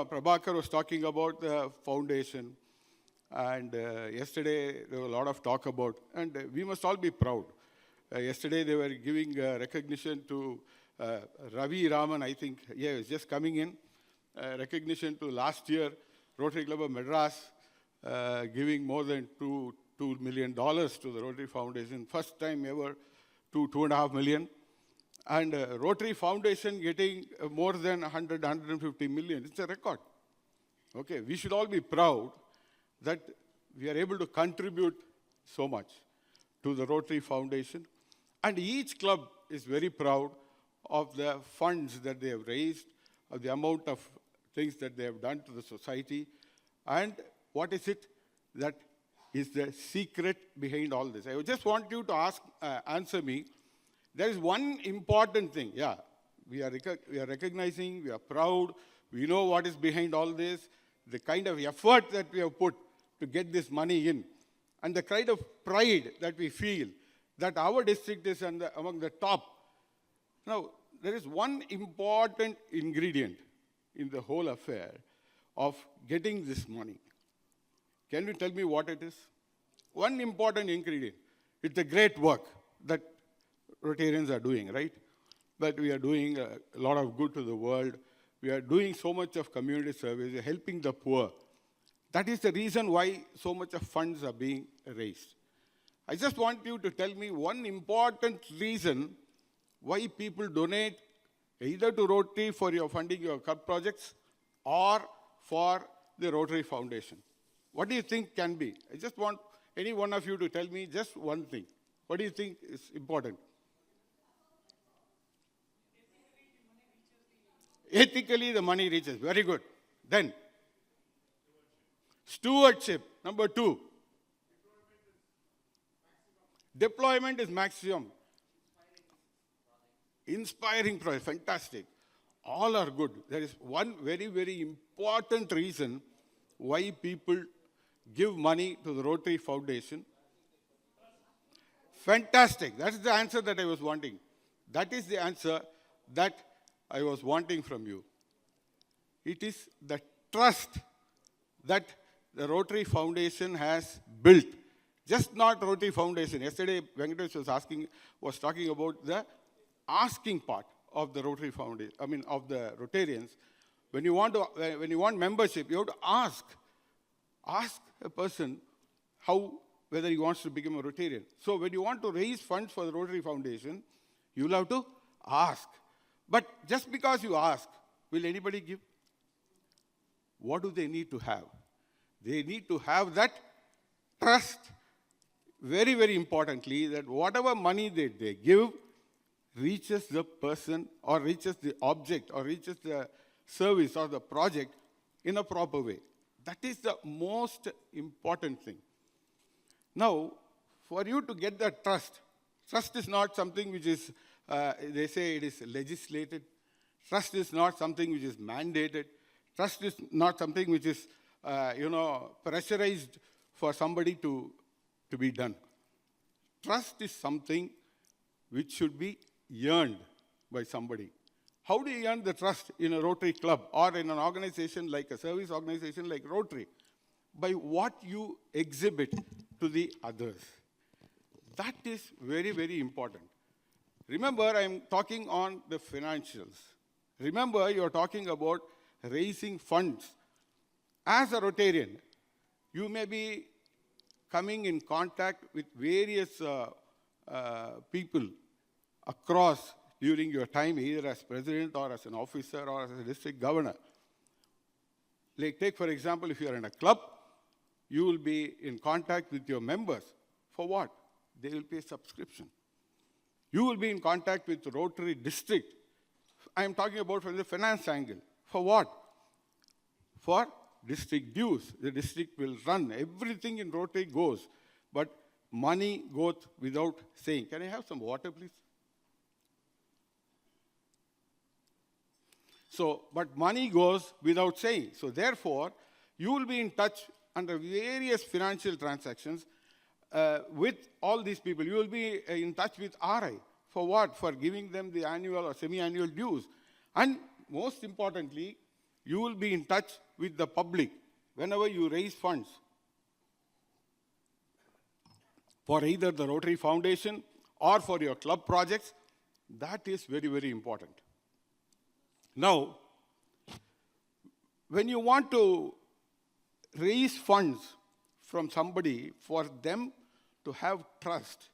Prabhakar was talking about the foundation, and yesterday there was a lot of talk about, and we must all be proud. Yesterday they were giving recognition to Ravi Raman, I think, yeah, he was just coming in. Recognition to last year, Rotary Club of Madras, giving more than $2 million to the Rotary Foundation. First time ever, $2.5 million. And Rotary Foundation getting more than 150 million. It's a record. Okay, we should all be proud that we are able to contribute so much to the Rotary Foundation. And each club is very proud of the funds that they have raised, of the amount of things that they have done to the society. And what is it that is the secret behind all this? I just want you to answer me. There is one important thing. Yeah, we are recognizing, we are proud, we know what is behind all this, the kind of effort that we have put to get this money in, and the kind of pride that we feel that our district is among the top. Now, there is one important ingredient in the whole affair of getting this money. Can you tell me what it is? One important ingredient. It's the great work that Rotarians are doing, right? But we are doing a lot of good to the world. We are doing so much of community service, we are helping the poor. That is the reason why so much of funds are being raised. I just want you to tell me one important reason why people donate either to Rotary for your funding your club projects or for the Rotary Foundation. What do you think can be? I just want any one of you to tell me just one thing. What do you think is important? Ethically, the money reaches. Very good. Then, stewardship. Number 2. Deployment is maximum. Inspiring project. Fantastic. All are good. There is one very, very important reason why people give money to the Rotary Foundation. Fantastic. That's the answer that I was wanting. That is the answer that I was wanting from you. It is the trust that the Rotary Foundation has built. Just not Rotary Foundation. Yesterday, Venkatesh was talking about the asking part of the Rotary Foundation, of the Rotarians. When you want membership, you have to ask. Ask a person whether he wants to become a Rotarian. So when you want to raise funds for the Rotary Foundation, you'll have to ask. But just because you ask, will anybody give? What do they need to have? They need to have that trust, very, very importantly, that whatever money they give reaches the person or reaches the object or reaches the service or the project in a proper way. That is the most important thing. Now, for you to get that trust is not something which is, they say it is legislated. Trust is not something which is mandated. Trust is not something which is, pressurized for somebody to be done. Trust is something which should be earned by somebody. How do you earn the trust in a Rotary club or in an organization like a service organization like Rotary? By what you exhibit to the others. That is very, very important. Remember, I'm talking on the financials. Remember, you're talking about raising funds. As a Rotarian, you may be coming in contact with various people across during your time, either as president or as an officer or as a district governor. Like take, for example, if you're in a club, you will be in contact with your members. For what? They will pay subscription. You will be in contact with the Rotary district. I'm talking about from the finance angle. For what? For district dues. The district will run. Everything in Rotary goes. But money goes without saying. Can I have some water, please? So, but money goes without saying. So therefore, you will be in touch under various financial transactions with all these people. You will be in touch with RI. For what? For giving them the annual or semi-annual dues. And most importantly, you will be in touch with the public whenever you raise funds for either the Rotary Foundation or for your club projects. That is very, very important. Now, when you want to raise funds from somebody, for them to have trust,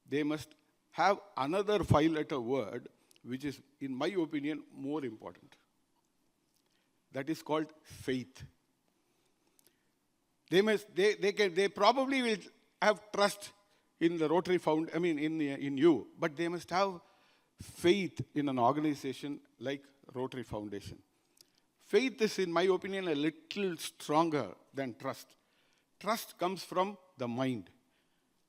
they must have another 5-letter word, which is, in my opinion, more important. That is called faith. They probably will have trust in the Rotary in you, but they must have faith in an organization like Rotary Foundation. Faith is, in my opinion, a little stronger than trust. Trust comes from the mind.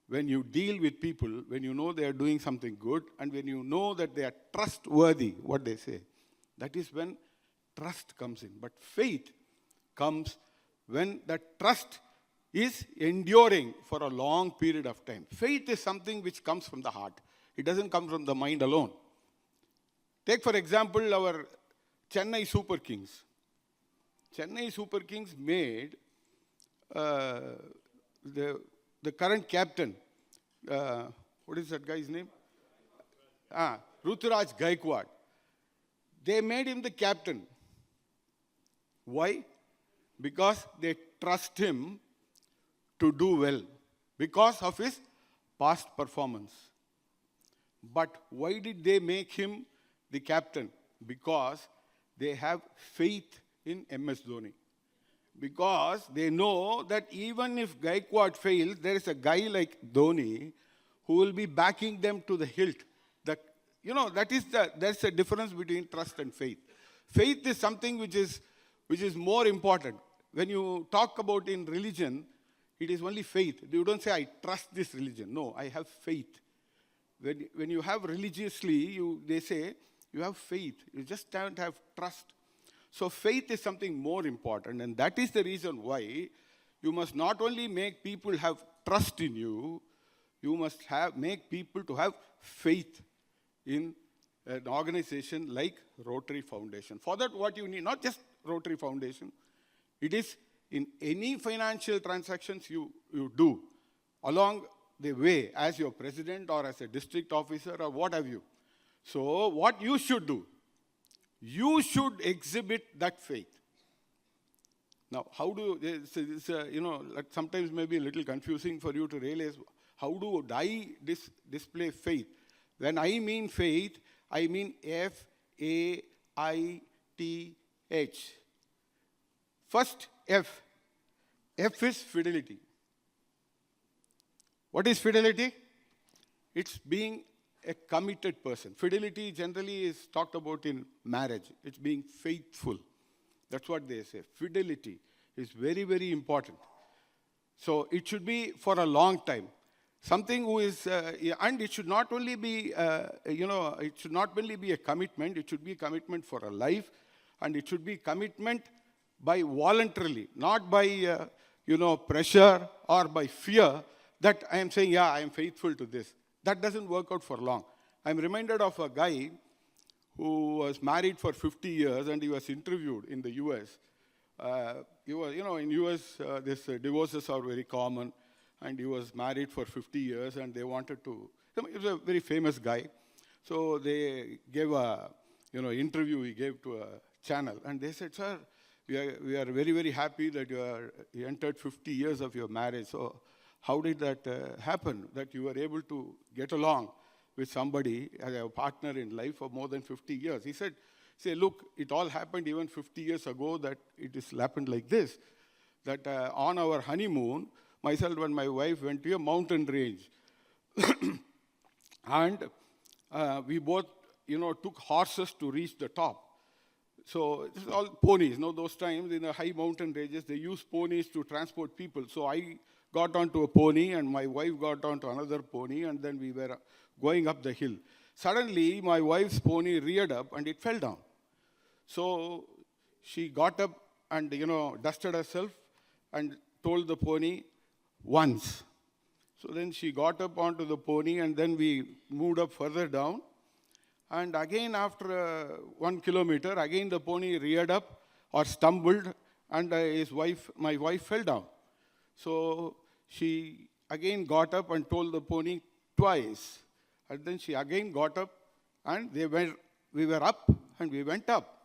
When you deal with people, when you know they are doing something good, and when you know that they are trustworthy, what they say, that is when trust comes in. But faith comes when that trust is enduring for a long period of time. Faith is something which comes from the heart. It doesn't come from the mind alone. Take, for example, our Chennai Super Kings. Chennai Super Kings made the current captain, what is that guy's name? Ruturaj Gaikwad. They made him the captain. Why? Because they trust him to do well, because of his past performance. But why did they make him the captain? Because they have faith in MS Dhoni. Because they know that even if Gaikwad fails, there is a guy like Dhoni who will be backing them to the hilt. That's the difference between trust and faith. Faith is something which is more important. When you talk about in religion, it is only faith. You don't say, I trust this religion. No, I have faith. When you have religiously, they say, you have faith. You just don't have trust. So faith is something more important, and that is the reason why you must not only make people have trust in you, you must make people to have faith in an organization like Rotary Foundation. For that, what you need, not just Rotary Foundation, it is in any financial transactions you do, along the way, as your president or as a district officer or what have you. So what you should do, you should exhibit that faith. Now, how do, sometimes may be a little confusing for you to realize, how do I display faith? When I mean faith, I mean F-A-I-T-H. First, F. F is fidelity. What is fidelity? It's being a committed person. Fidelity generally is talked about in marriage. It's being faithful. That's what they say. Fidelity is very, very important. So it should be for a long time. Something who is, and it should not only be, it should not only be a commitment, it should be a commitment for a life, and it should be commitment by voluntarily, not by, pressure or by fear that I am saying, yeah, I am faithful to this. That doesn't work out for long. I'm reminded of a guy who was married for 50 years and he was interviewed in the US. In US, these divorces are very common, and he was married for 50 years and they wanted to, he was a very famous guy. So they gave a, interview he gave to a channel, and they said, sir, we are very, very happy that you entered 50 years of your marriage. So how did that happen, that you were able to get along with somebody as a partner in life for more than 50 years? He said, look, it all happened even 50 years ago that it has happened like this, that on our honeymoon, myself and my wife went to a mountain range. And we both, took horses to reach the top. So it's all ponies. Those times in the high mountain ranges, they use ponies to transport people. So I got onto a pony and my wife got onto another pony, and then we were going up the hill. Suddenly, my wife's pony reared up and it fell down. So she got up and, dusted herself and told the pony once. So then she got up onto the pony, and then we moved up further down. And again, after 1 kilometer, again the pony reared up or stumbled, and my wife fell down. So she again got up and told the pony twice. And then she again got up, and we were up, and we went up.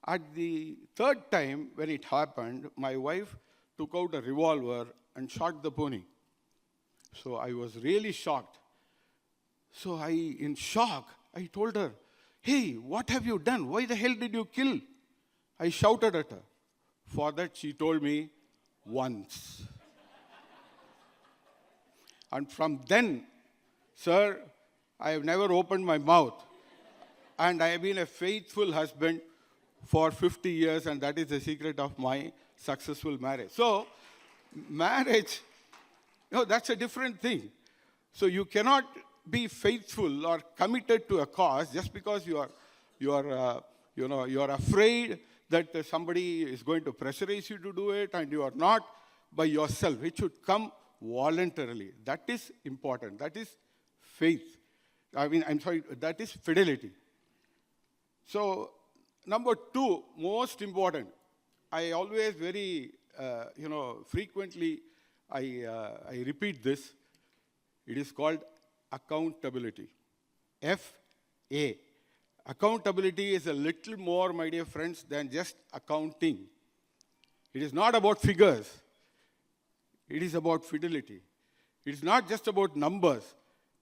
At the third time, when it happened, my wife took out a revolver and shot the pony. So I was really shocked. So in shock, I told her, "Hey, what have you done? Why the hell did you kill?" I shouted at her. For that, she told me, "Once." And from then, sir, I have never opened my mouth. And I have been a faithful husband for 50 years, and that is the secret of my successful marriage. So, marriage, that's a different thing. So you cannot be faithful or committed to a cause just because you are afraid that somebody is going to pressurize you to do it, and you are not by yourself. It should come voluntarily. That is important. That is faith. That is fidelity. So, number two, most important, I always very, frequently, I repeat this. It is called accountability. F-A. Accountability is a little more, my dear friends, than just accounting. It is not about figures. It is about fidelity. It is not just about numbers.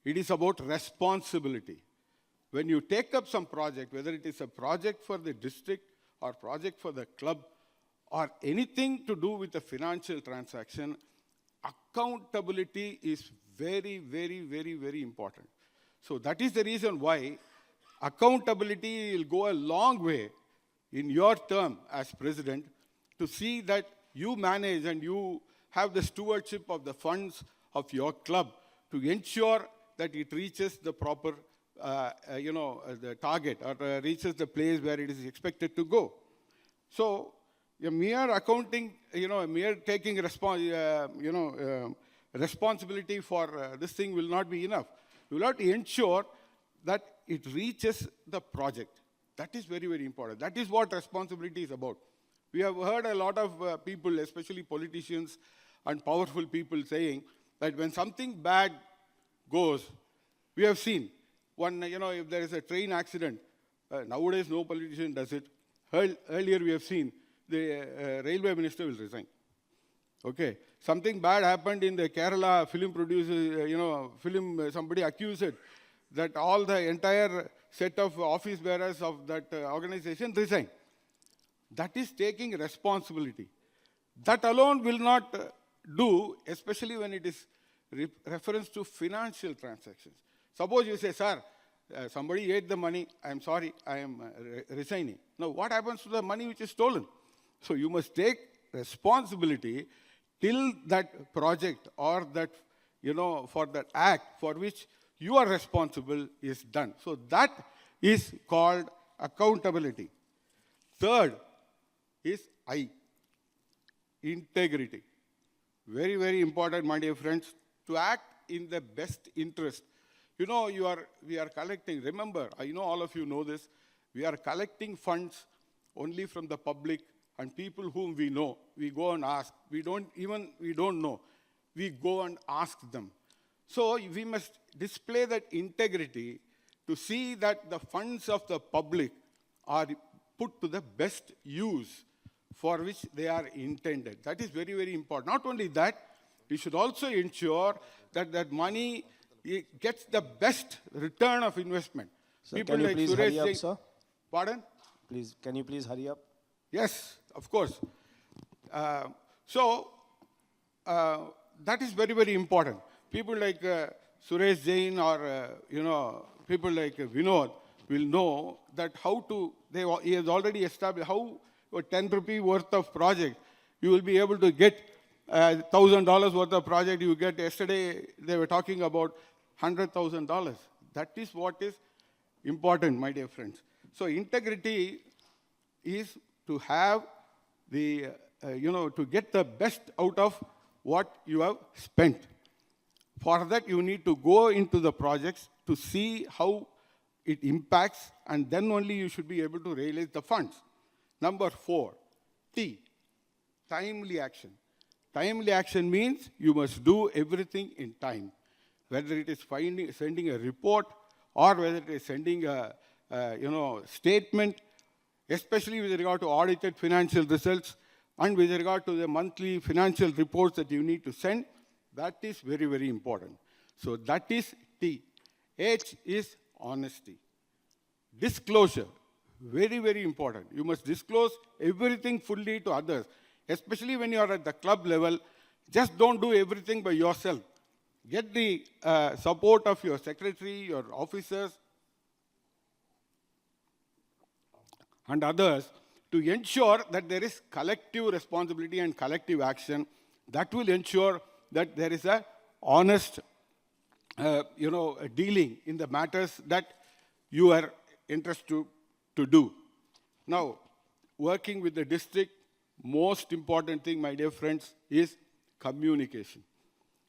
It is about responsibility. When you take up some project, whether it is a project for the district or project for the club or anything to do with a financial transaction, accountability is very, very, very, very important. So that is the reason why accountability will go a long way in your term as president to see that you manage and you have the stewardship of the funds of your club to ensure that it reaches the proper, the target or reaches the place where it is expected to go. So a mere accounting, a mere taking responsibility for this thing will not be enough. You will have to ensure that it reaches the project. That is very, very important. That is what responsibility is about. We have heard a lot of people, especially politicians and powerful people, saying that when something bad goes, we have seen one, if there is a train accident, nowadays no politician does it. Earlier we have seen the railway minister will resign. Okay, something bad happened in the Kerala film producers, somebody accused it that all the entire set of office bearers of that organization resign. That is taking responsibility. That alone will not do, especially when it is reference to financial transactions. Suppose you say, "Sir, somebody ate the money, I am sorry, I am resigning." Now, what happens to the money which is stolen? So you must take responsibility till that project or that, for that act for which you are responsible is done. So that is called accountability. Third is I, integrity. Very, very important, my dear friends, to act in the best interest. We are collecting, remember, I know all of you know this, we are collecting funds only from the public and people whom we know. We go and ask. We don't know. We go and ask them. So we must display that integrity to see that the funds of the public are put to the best use for which they are intended. That is very, very important. Not only that, we should also ensure that that money gets the best return of investment. Sir, people can you please hurry up, sir? Pardon? Can you please hurry up? Yes, of course. That is very, very important. People like Suresh Jain or, people like Vinod will know that he has already established how a 10 rupee worth of project, you will be able to get $1,000 worth of project you get. Yesterday, they were talking about $100,000. That is what is important, my dear friends. So integrity is to have the, to get the best out of what you have spent. For that, you need to go into the projects to see how it impacts, and then only you should be able to realize the funds. Number 4, T, timely action. Timely action means you must do everything in time, whether it is sending a report or whether it is sending a statement, especially with regard to audited financial results and with regard to the monthly financial reports that you need to send. That is very, very important. So that is T. H is honesty. Disclosure, very, very important. You must disclose everything fully to others, especially when you are at the club level. Just don't do everything by yourself. Get the support of your secretary, your officers, and others to ensure that there is collective responsibility and collective action that will ensure that there is a honest dealing in the matters that you are interested to do. Now, working with the district, most important thing, my dear friends, is communication.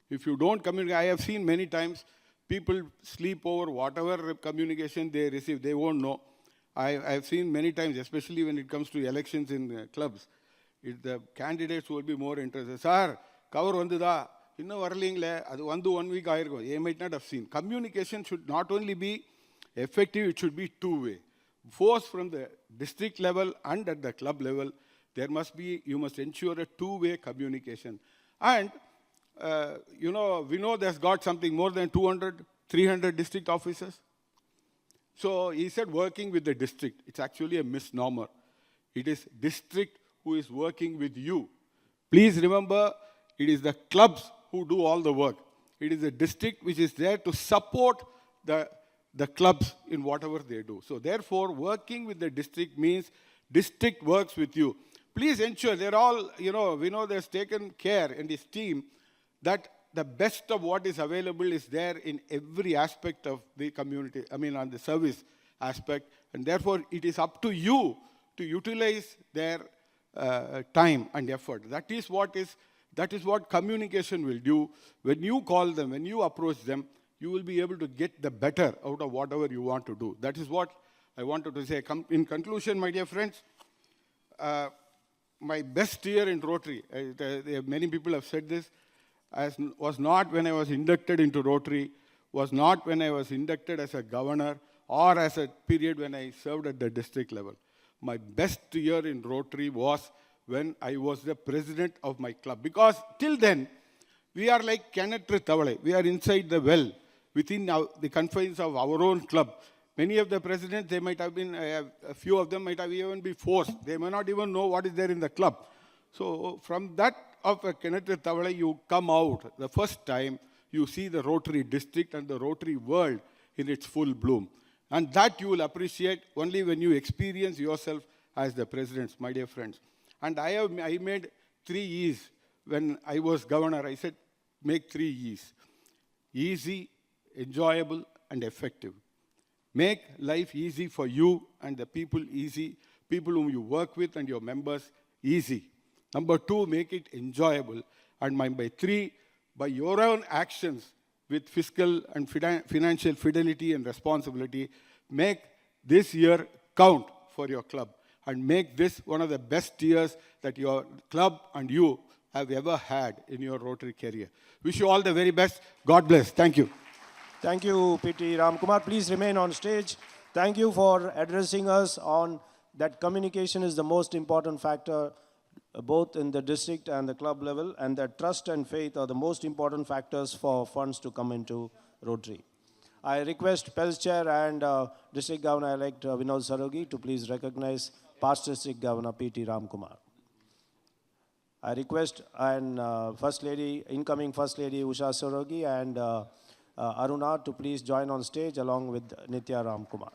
If you don't communicate, I have seen many times people sleep over whatever communication they receive, they won't know. I have seen many times, especially when it comes to elections in clubs, the candidates will be more interested. Sir, cover vandudha, inna varlingle, adu 1 week aayirukku. They might not have seen. Communication should not only be effective, it should be two-way. Force from the district level and at the club level, you must ensure a two-way communication. And, we know there's got something more than 200, 300 district officers. So he said working with the district. It's actually a misnomer. It is district who is working with you. Please remember, it is the clubs who do all the work. It is the district which is there to support the clubs in whatever they do. So therefore, working with the district means district works with you. Please ensure they're all, we know there's taken care in this team that the best of what is available is there in every aspect of the community, on the service aspect. And therefore, it is up to you to utilize their time and effort. That is what communication will do. When you call them, when you approach them, you will be able to get the better out of whatever you want to do. That is what I wanted to say. In conclusion, my dear friends, my best year in Rotary, many people have said this, was not when I was inducted into Rotary, was not when I was inducted as a governor, or as a period when I served at the district level. My best year in Rotary was when I was the president of my club. Because till then, we are like Kenetru Thavale. We are inside the well, within the confines of our own club. Many of the presidents, they might have been, a few of them might have even been forced. They may not even know what is there in the club. So from that of a Kenetru Thavale, you come out. The first time, you see the Rotary district and the Rotary world in its full bloom. And that you will appreciate only when you experience yourself as the presidents, my dear friends. And I made 3 E's when I was governor. I said, make 3 E's. Easy, enjoyable, and effective. Make life easy for you and the people easy, people whom you work with and your members easy. Number 2, make it enjoyable. And by 3, by your own actions with fiscal and financial fidelity and responsibility, make this year count for your club and make this one of the best years that your club and you have ever had in your Rotary career. Wish you all the very best. God bless. Thank you. Thank you, PT Ramkumar. Please remain on stage. Thank you for addressing us on that communication is the most important factor both in the district and the club level, and that trust and faith are the most important factors for funds to come into Rotary. I request PELS Chair and District Governor-elect Vinod Sarogi to please recognize past District Governor P.T. Ramkumar. I request First Lady, incoming First Lady Usha Sarogi and Aruna to please join on stage along with Nitya Ramkumar.